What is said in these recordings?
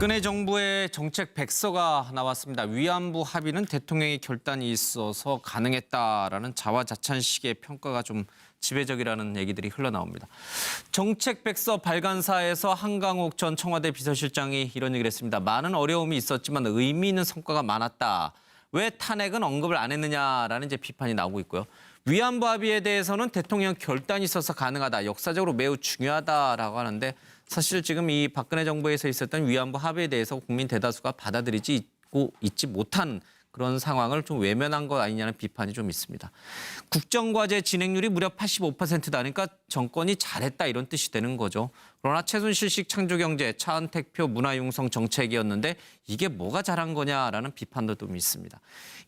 박근혜 정부의 정책 백서가 나왔습니다. 위안부 합의는 대통령의 결단이 있어서 가능했다라는 자화자찬식의 평가가 좀 지배적이라는 얘기들이 흘러나옵니다. 정책 백서 발간사에서 한강욱 전 청와대 비서실장이 이런 얘기를 했습니다. 많은 어려움이 있었지만 의미 있는 성과가 많았다. 왜 탄핵은 언급을 안 했느냐라는 이제 비판이 나오고 있고요. 위안부 합의에 대해서는 대통령 결단이 있어서 가능하다. 역사적으로 매우 중요하다라고 하는데 사실 지금 이 박근혜 정부에서 있었던 위안부 합의에 대해서 국민 대다수가 받아들이지 있지 못한 그런 상황을 좀 외면한 것 아니냐는 비판이 좀 있습니다. 국정과제 진행률이 무려 85%다니까 정권이 잘했다 이런 뜻이 되는 거죠. 그러나 최순실식 창조경제, 차은택표 문화융성 정책이었는데 이게 뭐가 잘한 거냐라는 비판도 좀 있습니다.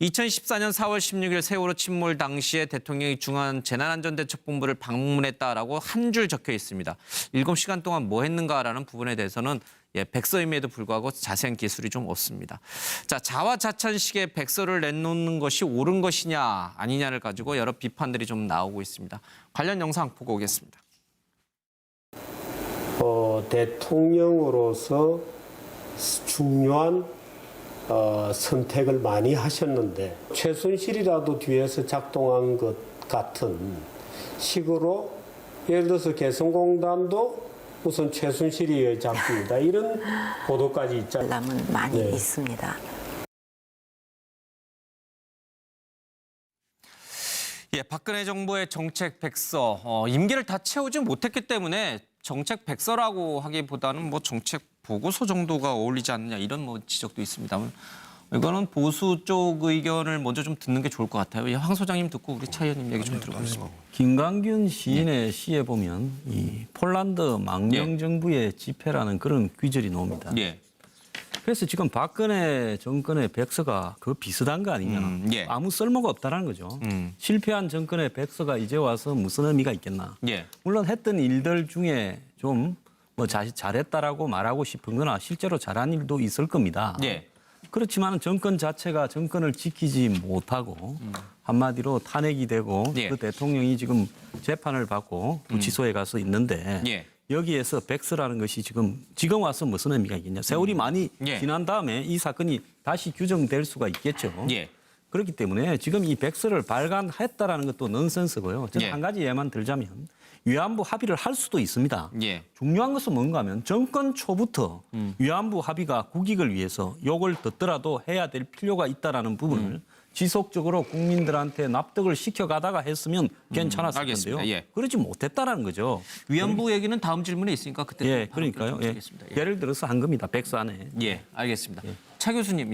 2014년 4월 16일 세월호 침몰 당시에 대통령이 중앙재난안전대책본부를 방문했다라고 한 줄 적혀 있습니다. 7시간 동안 뭐 했는가라는 부분에 대해서는 백서임에도 불구하고 자세한 기술이 좀 없습니다. 자, 자화자찬식의 백서를 내놓는 것이 옳은 것이냐 아니냐를 가지고 여러 비판들이 좀 나오고 있습니다. 관련 영상 보고 오겠습니다. 대통령으로서 중요한 선택을 많이 하셨는데 최순실이라도 뒤에서 작동한 것 같은 식으로 예를 들어서 개성공단도 우선 최순실이의 작품이다. 이런 보도까지 있잖아요. 관람은 많이 있습니다. 박근혜 정부의 정책 백서, 임기를 다 채우지 못했기 때문에 정책 백서라고 하기보다는 뭐 정책 보고서 정도가 어울리지 않느냐 이런 뭐 지적도 있습니다만 이거는 보수 쪽 의견을 먼저 좀 듣는 게 좋을 것 같아요. 황 소장님 듣고 우리 차 의원님 얘기 좀 들어보겠습니다. 김광균 시인의 시에 보면 이 폴란드 망명 정부의 집회라는 그런 귀절이 나옵니다. 그래서 지금 박근혜 정권의 백서가 그 비슷한 거 아니냐. 아무 쓸모가 없다는 거죠. 실패한 정권의 백서가 이제 와서 무슨 의미가 있겠나. 물론 했던 일들 중에 좀 뭐 잘했다라고 말하고 싶은 거나 실제로 잘한 일도 있을 겁니다. 그렇지만 정권 자체가 정권을 지키지 못하고 한마디로 탄핵이 되고 그 대통령이 지금 재판을 받고 구치소에 가서 있는데 여기에서 백서라는 것이 지금 와서 무슨 의미가 있겠냐. 세월이 많이 지난 다음에 이 사건이 다시 규정될 수가 있겠죠. 그렇기 때문에 지금 이 백서를 발간했다라는 것도 넌센스고요. 저는 한 가지 예만 들자면 위안부 합의를 할 수도 있습니다. 중요한 것은 뭔가 하면 정권 초부터 위안부 합의가 국익을 위해서 욕을 듣더라도 해야 될 필요가 있다라는 부분을 지속적으로 국민들한테 납득을 시켜가다가 했으면 괜찮았을 텐데요. 그러지 못했다라는 거죠. 위안부 얘기는 다음 질문에 있으니까 그때 그러니까요. 예를 들어서 한 겁니다. 백서 안에. 알겠습니다. 차 교수님.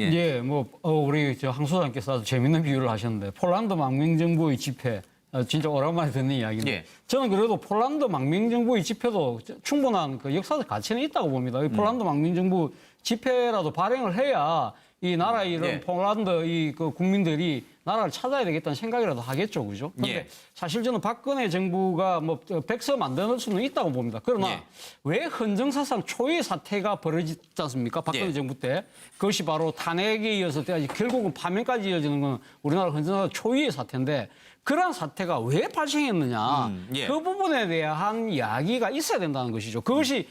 우리 황 소장님께서 아주 재밌는 비유를 하셨는데 폴란드 망명정부의 집회. 진짜 오랜만에 듣는 이야기인데 저는 그래도 폴란드 망명정부의 집회도 충분한 그 역사적 가치는 있다고 봅니다. 이 폴란드 망명정부 집회라도 발행을 해야 이 나라의 이런 폴란드 그 국민들이 나라를 찾아야 되겠다는 생각이라도 하겠죠, 그죠? 근데 사실 저는 박근혜 정부가 뭐 백서 만들 수는 있다고 봅니다. 그러나 왜 헌정사상 초유의 사태가 벌어지지 않습니까? 박근혜 정부 때 그것이 바로 탄핵에 이어서 결국은 파면까지 이어지는 건 우리나라 헌정사상 초유의 사태인데. 그런 사태가 왜 발생했느냐 그 부분에 대한 이야기가 있어야 된다는 것이죠. 그것이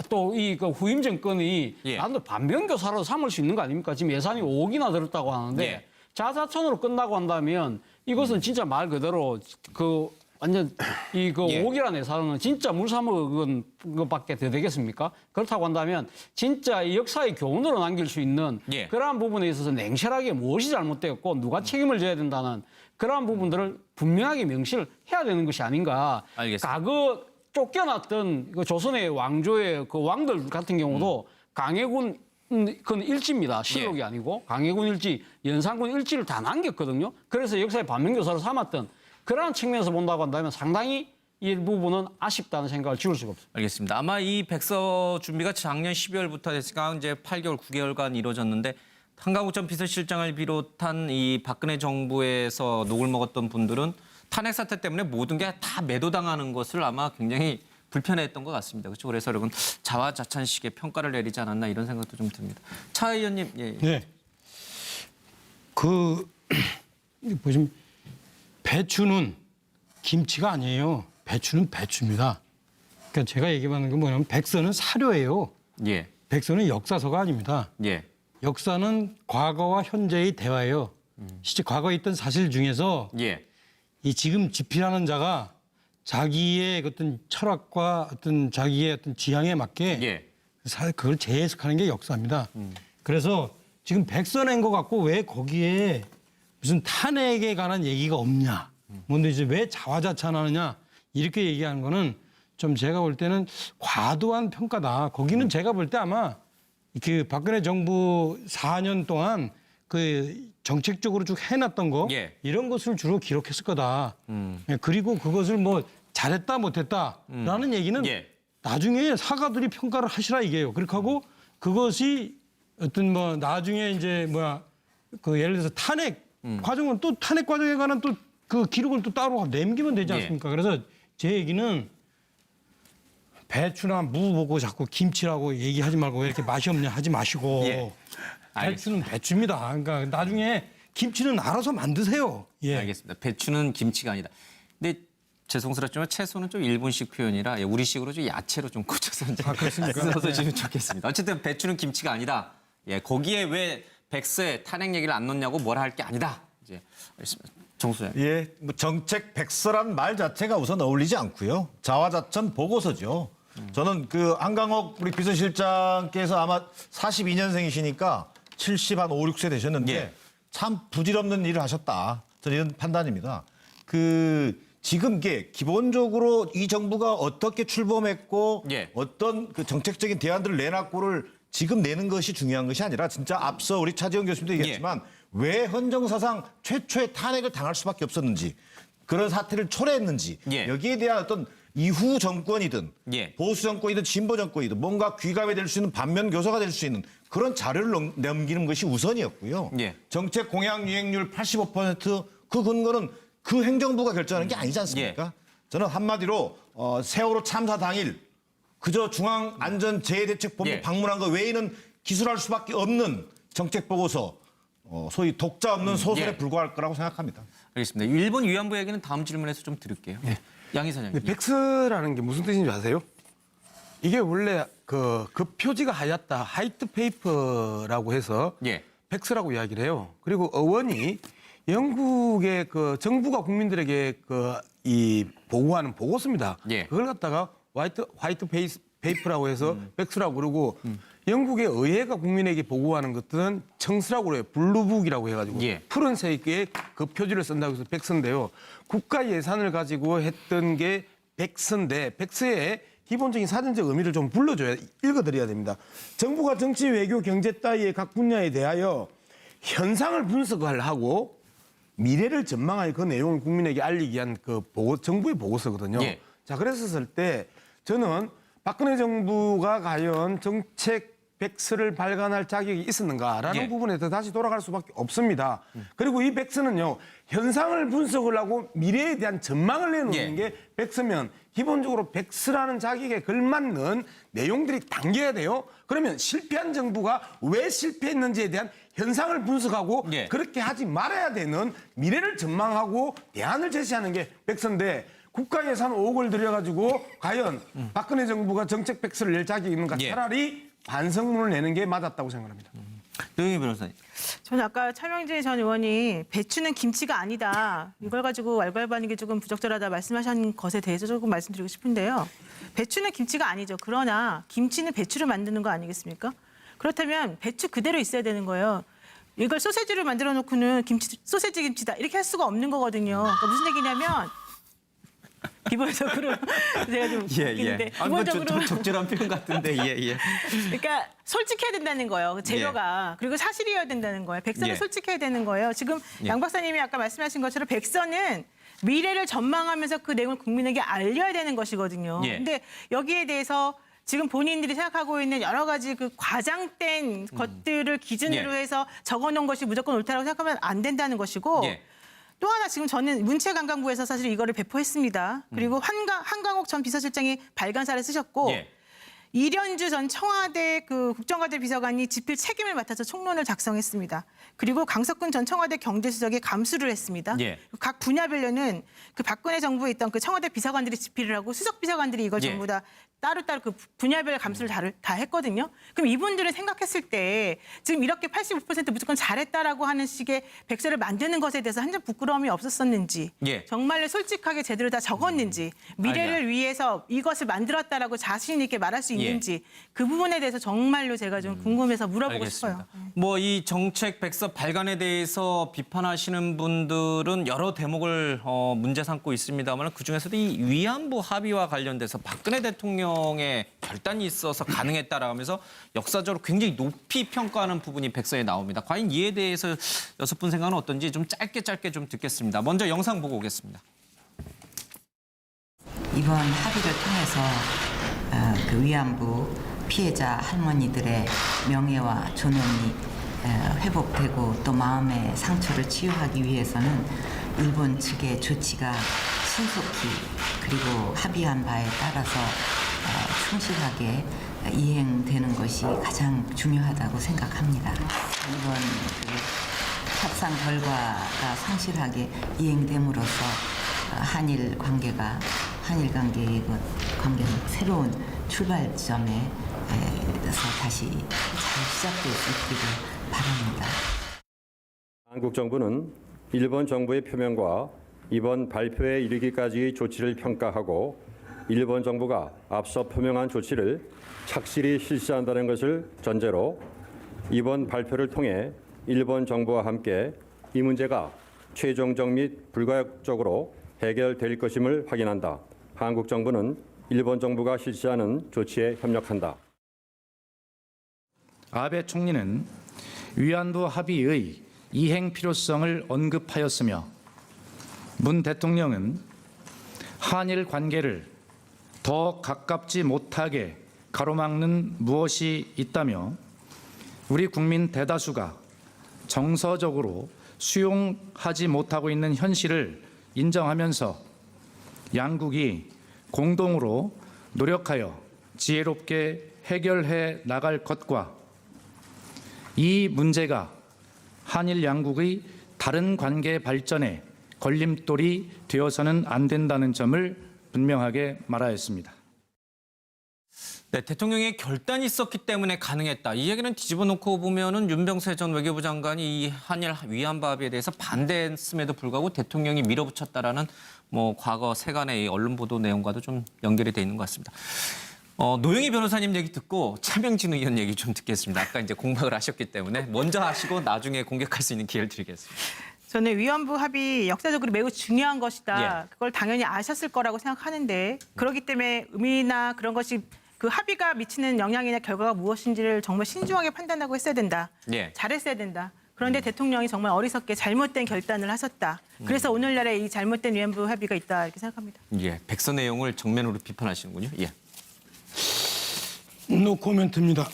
또 후임 정권이 나도 반면교사로 삼을 수 있는 거 아닙니까? 지금 예산이 5억이나 들었다고 하는데 자사천으로 끝나고 한다면 이것은 진짜 말 그대로 완전 5억이라는 예산은 진짜 물 3억은 그것밖에 더 되겠습니까? 그렇다고 한다면 진짜 이 역사의 교훈으로 남길 수 있는 그러한 부분에 있어서 냉철하게 무엇이 잘못되었고 누가 책임을 져야 된다는 그러한 부분들을 분명하게 명시를 해야 되는 것이 아닌가. 과거 쫓겨났던 그 조선의 왕조의 그 왕들 같은 경우도 강해군 그건 일지입니다. 실록이 아니고 강해군 일지, 연산군 일지를 다 남겼거든요. 그래서 역사의 반면교사로 삼았던 그러한 측면에서 본다고 한다면 상당히 이 부분은 아쉽다는 생각을 지울 수가 없습니다. 알겠습니다. 아마 이 백서 준비가 작년 12월부터 됐으니까 이제 8개월, 9개월간 이루어졌는데 한강욱 전 비서실장을 비롯한 이 박근혜 정부에서 녹을 먹었던 분들은 탄핵 사태 때문에 모든 게 다 매도당하는 것을 아마 굉장히 불편해했던 것 같습니다. 그렇죠? 그래서 여러분 자화자찬식의 평가를 내리지 않았나 이런 생각도 좀 듭니다. 차 의원님. 보시면 배추는 김치가 아니에요. 배추는 배추입니다. 그러니까 제가 얘기하는 건 뭐냐면 백서는 사료예요. 백서는 역사서가 아닙니다. 예. 역사는 과거와 현재의 대화예요. 실제 과거에 있던 사실 중에서 예. 이 지금 집필하는 자가 자기의 어떤 철학과 어떤 자기의 어떤 지향에 맞게 예. 그걸 재해석하는 게 역사입니다. 그래서 지금 백서 낸 것 같고 왜 거기에 무슨 탄핵에 관한 얘기가 없냐. 뭔데 이제 왜 자화자찬하느냐. 이렇게 얘기하는 거는 좀 제가 볼 때는 과도한 평가다. 거기는 제가 볼 때 아마 그 박근혜 정부 4년 동안 그 정책적으로 쭉 해놨던 거 예. 이런 것을 주로 기록했을 거다. 예, 그리고 그것을 뭐 잘했다 못했다라는 얘기는 예. 나중에 사가들이 평가를 하시라 이게요. 그렇게 하고 그것이 어떤 뭐 나중에 이제 뭐야 그 예를 들어서 탄핵 과정은 또 탄핵 과정에 관한 또 그 기록을 또 따로 남기면 되지 않습니까? 그래서 제 얘기는 배추나 무 보고 자꾸 김치라고 얘기하지 말고 왜 이렇게 맛이 없냐 하지 마시고 예. 배추는 배추입니다. 그러니까 나중에 김치는 알아서 만드세요. 예. 알겠습니다. 배추는 김치가 아니다. 근데 죄송스럽지만 채소는 좀 일본식 표현이라 우리식으로 좀 야채로 좀 고쳐서 이제 써서 주면 좋겠습니다. 어쨌든 배추는 김치가 아니다. 예, 거기에 왜 백서에 탄핵 얘기를 안 넣냐고 뭐라 할 게 아니다. 이제 알겠습니다. 정수영. 예, 뭐 정책 백서란 말 자체가 우선 어울리지 않고요. 자화자찬 보고서죠. 저는 그 한강옥 우리 비서실장께서 아마 42년생이시니까 70 한 5, 6세 되셨는데 예. 참 부질없는 일을 하셨다. 저는 이런 판단입니다. 그 지금 이게 기본적으로 이 정부가 어떻게 출범했고 예. 어떤 그 정책적인 대안들을 내놨고를 지금 내는 것이 중요한 것이 아니라 진짜 앞서 우리 차지원 교수님도 얘기했지만 왜 헌정사상 최초의 탄핵을 당할 수밖에 없었는지 그런 사태를 초래했는지 예. 여기에 대한 어떤 이후 정권이든 예. 보수 정권이든 진보 정권이든 뭔가 귀감이 될 수 있는 반면 교사가 될 수 있는 그런 자료를 넘기는 것이 우선이었고요. 예. 정책 공약 유행률 85%그 근거는 그 행정부가 결정하는 게 아니지 않습니까? 저는 한마디로 세월호 참사 당일 그저 중앙안전재해대책본부 예. 방문한 거 외에는 기술할 수밖에 없는 정책 보고서 소위 독자 없는 소설에 예. 불과할 거라고 생각합니다. 알겠습니다. 일본 위안부 얘기는 다음 질문에서 좀 드릴게요. 양희 사장님. 근데 백스라는 게 무슨 뜻인지 아세요? 이게 원래 그 표지가 하얗다 화이트 페이퍼라고 해서 예. 백스라고 이야기를 해요. 그리고 어원이 영국의 그 정부가 국민들에게 이 보고하는 보고서입니다. 예. 그걸 갖다가 화이트 페이퍼라고 해서 백스라고 그러고 영국의 의회가 국민에게 보고하는 것들은 청스라고 그래요. 블루북이라고 해가지고 예. 푸른색의 그 표지를 쓴다고 해서 백서인데요. 국가 예산을 가지고 했던 게 백서인데 백서의 기본적인 사전적 의미를 좀 불러줘야 읽어드려야 됩니다. 정부가 정치, 외교, 경제 따위의 각 분야에 대하여 현상을 분석을 하고 미래를 전망하여 그 내용을 국민에게 알리기 위한 그 정부의 보고서거든요. 예. 자, 그랬었을 때 저는 박근혜 정부가 과연 정책 백서를 발간할 자격이 있었는가라는 예. 부분에서 다시 돌아갈 수밖에 없습니다. 그리고 이 백서는요, 현상을 분석을 하고 미래에 대한 전망을 내놓는 예. 게 백서면 기본적으로 백서라는 자격에 걸맞는 내용들이 담겨야 돼요. 그러면 실패한 정부가 왜 실패했는지에 대한 현상을 분석하고 예. 그렇게 하지 말아야 되는 미래를 전망하고 대안을 제시하는 게 백서인데 국가 예산 5억을 들여가지고 과연 박근혜 정부가 정책 백서를 낼 자격이 있는가? 예. 차라리 반성문을 내는 게 맞았다고 생각합니다. 노영희 변호사님. 저는 아까 차명진 전 의원이 배추는 김치가 아니다. 이걸 가지고 왈가왈부하는 게 조금 부적절하다 말씀하신 것에 대해서 조금 말씀드리고 싶은데요. 배추는 김치가 아니죠. 그러나 김치는 배추를 만드는 거 아니겠습니까? 그렇다면 배추 그대로 있어야 되는 거예요. 이걸 소세지를 만들어 놓고는 소세지 김치다 이렇게 할 수가 없는 거거든요. 그러니까 무슨 얘기냐면 기본적으로 제가 좀 웃기는데 기본적으로 좀 적절한 표현 같은데 예. 그러니까 솔직해야 된다는 거예요. 그 재료가. 그리고 사실이어야 된다는 거예요. 백서는 예. 솔직해야 되는 거예요. 지금 양 박사님이 아까 말씀하신 것처럼 백서는 미래를 전망하면서 그 내용을 국민에게 알려야 되는 것이거든요. 예. 근데 여기에 대해서 지금 본인들이 생각하고 있는 여러 가지 그 과장된 것들을 기준으로 예. 해서 적어놓은 것이 무조건 옳다고 생각하면 안 된다는 것이고 예. 또 하나 지금 저는 문체관광부에서 사실 이거를 배포했습니다. 그리고 한강옥 전 비서실장이 발간사를 쓰셨고 예. 이련주 전 청와대 그 국정과제 비서관이 집필 책임을 맡아서 총론을 작성했습니다. 그리고 강석근 전 청와대 경제수석이 감수를 했습니다. 예. 각 분야별로는 그 박근혜 정부에 있던 그 청와대 비서관들이 집필을 하고 수석 비서관들이 이걸 예. 전부 다 따로따로 그 분야별 감수를 다 했거든요. 그럼 이분들은 생각했을 때 지금 이렇게 85% 무조건 잘했다라고 하는 식의 백서를 만드는 것에 대해서 한 점 부끄러움이 없었었는지 예. 정말로 솔직하게 제대로 다 적었는지 미래를 위해서 이것을 만들었다라고 자신 있게 말할 수 있는지 그 부분에 대해서 정말로 제가 좀 궁금해서 물어보고 알겠습니다. 싶어요. 뭐 이 정책 백서 발간에 대해서 비판하시는 분들은 여러 대목을 문제 삼고 있습니다만 그중에서도 이 위안부 합의와 관련돼서 박근혜 대통령의 결단이 있어서 가능했다라고 하면서 역사적으로 굉장히 높이 평가하는 부분이 백서에 나옵니다. 과연 이에 대해서 6분 생각은 어떤지 좀 짧게 좀 듣겠습니다. 먼저 영상 보고 오겠습니다. 이번 합의를 통해서 그 위안부 피해자 할머니들의 명예와 존엄이 회복되고 또 마음의 상처를 치유하기 위해서는 일본 측의 조치가 신속히 그리고 합의한 바에 따라서 충실하게 이행되는 것이 가장 중요하다고 생각합니다. 이번 협상 결과가 성실하게 이행됨으로써 한일 관계의 관계는 새로운 출발점에 다시 잘 시작될 수 있기를 바랍니다. 한국 정부는 일본 정부의 표명과 이번 발표에 이르기까지의 조치를 평가하고 일본 정부가 앞서 표명한 조치를 착실히 실시한다는 것을 전제로 이번 발표를 통해 일본 정부와 함께 이 문제가 최종적 및 불가역적으로 해결될 것임을 확인한다. 한국 정부는 일본 정부가 실시하는 조치에 협력한다. 아베 총리는 위안부 합의의 이행 필요성을 언급하였으며 문 대통령은 한일 관계를 더 가깝지 못하게 가로막는 무엇이 있다며 우리 국민 대다수가 정서적으로 수용하지 못하고 있는 현실을 인정하면서 양국이 공동으로 노력하여 지혜롭게 해결해 나갈 것과 이 문제가 한일 양국의 다른 관계 발전에 걸림돌이 되어서는 안 된다는 점을 분명하게 말하였습니다. 네, 대통령의 결단이 있었기 때문에 가능했다. 이 얘기는 뒤집어 놓고 보면은 윤병세 전 외교부 장관이 이 한일 위안부 합의에 대해서 반대했음에도 불구하고 대통령이 밀어붙였다라는 뭐 과거 세간의 이 언론 보도 내용과도 좀 연결이 돼 있는 것 같습니다. 노영희 변호사님 얘기 듣고 차명진 의원 얘기 좀 듣겠습니다. 아까 이제 공박을 하셨기 때문에 먼저 하시고 나중에 공격할 수 있는 기회를 드리겠습니다. 저는 위안부 합의 역사적으로 매우 중요한 것이다. 예. 그걸 당연히 아셨을 거라고 생각하는데 그렇기 때문에 의미나 그런 것이 그 합의가 미치는 영향이나 결과가 무엇인지를 정말 신중하게 판단하고 했어야 된다. 예. 잘했어야 된다. 그런데 대통령이 정말 어리석게 잘못된 결단을 하셨다. 그래서 오늘날에 이 잘못된 위안부 합의가 있다 이렇게 생각합니다. 예, 백서 내용을 정면으로 비판하시는군요. 예. 노 코멘트입니다.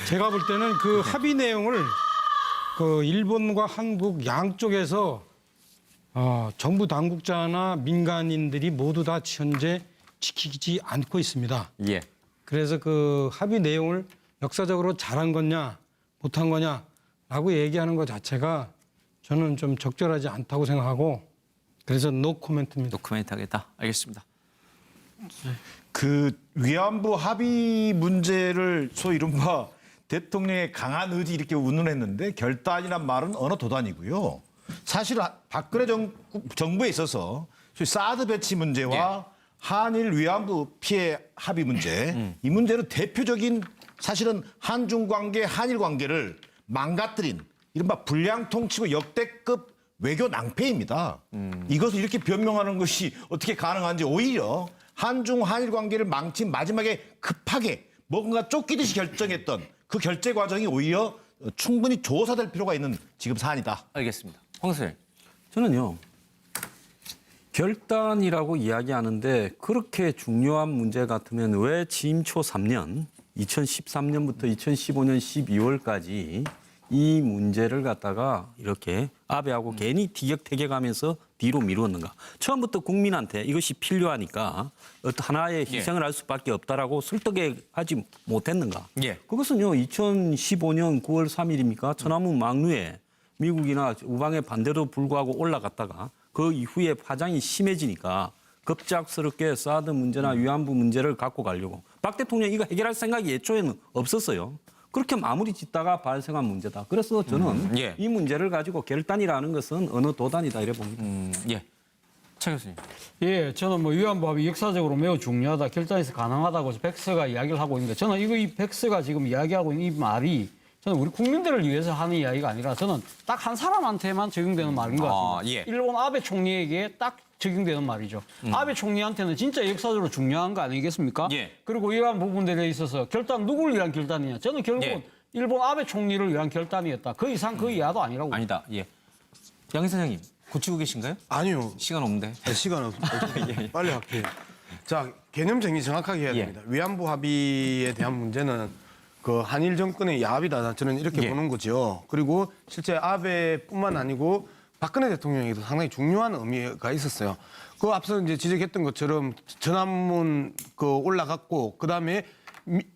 제가 볼 때는 그 합의 내용을 그 일본과 한국 양쪽에서 정부 당국자나 민간인들이 모두 다 현재 지키지 않고 있습니다. 예. 그래서 그 합의 내용을 역사적으로 잘한 거냐 못한 거냐라고 얘기하는 것 자체가 저는 좀 적절하지 않다고 생각하고 그래서 노 코멘트입니다. 노코멘트 하겠다. 알겠습니다. 그 위안부 합의 문제를 소위 이른바 대통령의 강한 의지 이렇게 운운했는데 결단이란 말은 어느 도단이고요. 사실 박근혜 정부에 있어서 소위 사드 배치 문제와 한일 위안부 피해 합의 문제 이 문제는 대표적인 사실은 한중 관계, 한일 관계를 망가뜨린 이른바 불량 통치고 역대급 외교 낭패입니다. 이것을 이렇게 변명하는 것이 어떻게 가능한지 오히려 한중 한일 관계를 망친 마지막에 급하게 뭔가 쫓기듯이 결정했던 그 결재 과정이 오히려 충분히 조사될 필요가 있는 지금 사안이다. 알겠습니다. 황 선생님. 저는요. 결단이라고 이야기하는데 그렇게 중요한 문제 같으면 왜 취임 초 3년 2013년부터 2015년 12월까지 이 문제를 갖다가 이렇게 아베하고 괜히 티격태격하면서 뒤로 미루었는가. 처음부터 국민한테 이것이 필요하니까 어떤 하나의 희생을 할 수밖에 없다라고 설득해 하지 못했는가. 예. 그것은요 2015년 9월 3일입니까 천안문 막루에 미국이나 우방의 반대도 불구하고 올라갔다가 그 이후에 파장이 심해지니까 급작스럽게 사드 문제나 위안부 문제를 갖고 가려고. 박 대통령이 이거 해결할 생각이 애초에는 없었어요. 그렇게 마무리 짓다가 발생한 문제다. 그래서 저는 예. 이 문제를 가지고 결단이라는 것은 어느 도단이다 이래 봅니다. 예. 차 교수님. 예, 저는 뭐 위안부 합의 역사적으로 매우 중요하다, 결단에서 가능하다고 백서가 이야기를 하고 있는데 저는 이 백서가 지금 이야기하고 있는 이 말이 저는 우리 국민들을 위해서 하는 이야기가 아니라 저는 딱 한 사람한테만 적용되는 말인 것 같습니다. 예. 일본 아베 총리에게 딱 적용되는 말이죠. 아베 총리한테는 진짜 역사적으로 중요한 거 아니겠습니까? 예. 그리고 이러한 부분들에 있어서 결단 누구를 위한 결단이냐? 저는 결국은 예. 일본 아베 총리를 위한 결단이었다. 그 이상 그 이하도 아니라고. 아니다. 예. 양 이사장님 고치고 계신가요? 아니요. 시간 없는데. 시간 없어요. 빨리 할게요. 자, 개념 정리 정확하게 해야 예. 됩니다. 위안부 합의에 대한 문제는 그 한일 정권의 야합이다. 저는 이렇게 예. 보는 거죠. 그리고 실제 아베뿐만 아니고 박근혜 대통령에게도 상당히 중요한 의미가 있었어요. 그 앞서 이제 지적했던 것처럼 전환문 올라갔고 그다음에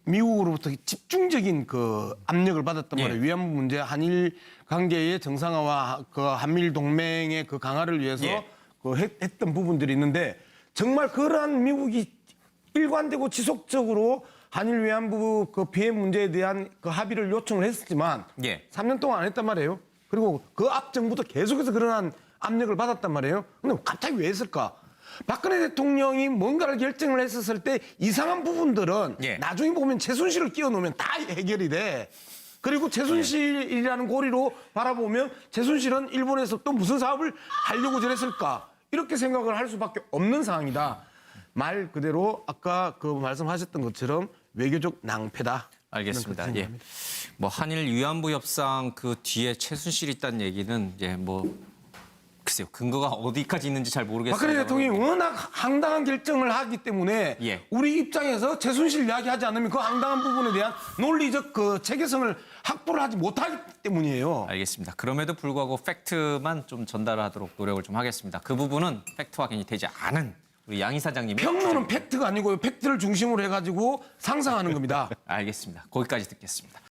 미국으로부터 집중적인 그 압력을 받았단 말이에요. 위안부 문제, 한일 관계의 정상화와 그 한미일 동맹의 그 강화를 위해서 예. 했던 부분들이 있는데 정말 그러한 미국이 일관되고 지속적으로 한일 위안부 그 피해 문제에 대한 그 합의를 요청을 했었지만 예. 3년 동안 안 했단 말이에요. 그리고 그 앞 정부도 계속해서 그러한 압력을 받았단 말이에요. 근데 갑자기 왜 했을까? 박근혜 대통령이 뭔가를 결정을 했었을 때 이상한 부분들은 예. 나중에 보면 최순실을 끼워 넣으면 다 해결이 돼. 그리고 최순실이라는 고리로 바라보면 최순실은 일본에서 또 무슨 사업을 하려고 저랬을까? 이렇게 생각을 할 수밖에 없는 상황이다. 말 그대로 아까 그 말씀하셨던 것처럼 외교적 낭패다. 알겠습니다. 예. 뭐 한일 위안부 협상 그 뒤에 최순실이 있다는 얘기는 뭐 글쎄요. 근거가 어디까지 있는지 잘 모르겠어요. 박근혜 대통령이 워낙 황당한 결정을 하기 때문에 예. 우리 입장에서 최순실 이야기하지 않으면 그 황당한 부분에 대한 논리적 그 체계성을 확보를 하지 못하기 때문이에요. 알겠습니다. 그럼에도 불구하고 팩트만 좀 전달하도록 노력을 좀 하겠습니다. 그 부분은 팩트 확인이 되지 않은 우리 양 이사장님이 평론은 팩트가 아니고요. 팩트를 중심으로 해가지고 상상하는 겁니다. 알겠습니다. 거기까지 듣겠습니다.